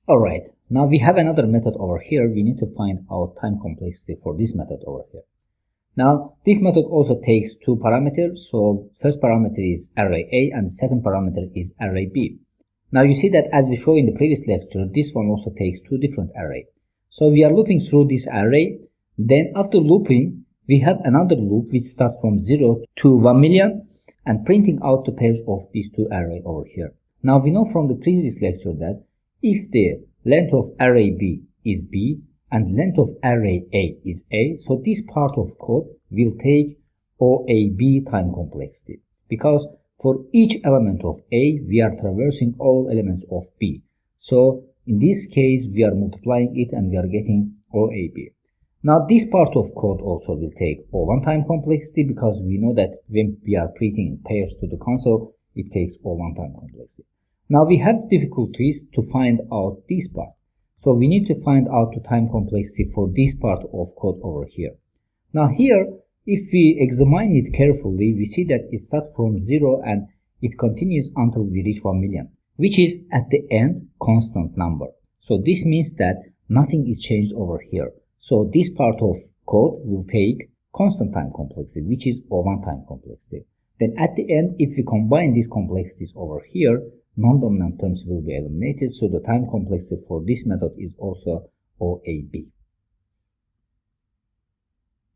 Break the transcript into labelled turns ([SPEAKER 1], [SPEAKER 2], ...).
[SPEAKER 1] Alright, now we have another method over here. We need to find out time complexity for this method over here. Now, this method also takes two parameters. So first parameter is array A and the second parameter is array B. Now you see that as we showed in the previous lecture, this one also takes two different arrays. So we are looping through this array. Then after looping, we have another loop which starts from 0 to 1 million and printing out the pairs of these two arrays over here. Now we know from the previous lecture that if the length of array B is B and length of array A is A, so this part of code will take OAB time complexity, because for each element of A, we are traversing all elements of B. So in this case, we are multiplying it and we are getting OAB. Now this part of code also will take O1 time complexity, because we know that when we are printing pairs to the console, it takes O1 time complexity. Now we have difficulties to find out this part. So we need to find out the time complexity for this part of code over here. Now here, if we examine it carefully, we see that it starts from 0 and it continues until we reach 1 million, which is at the end constant number. So this means that nothing is changed over here. So this part of code will take constant time complexity, which is O1 time complexity. Then at the end, if we combine these complexities over here, non-dominant terms will be eliminated, so the time complexity for this method is also OAB.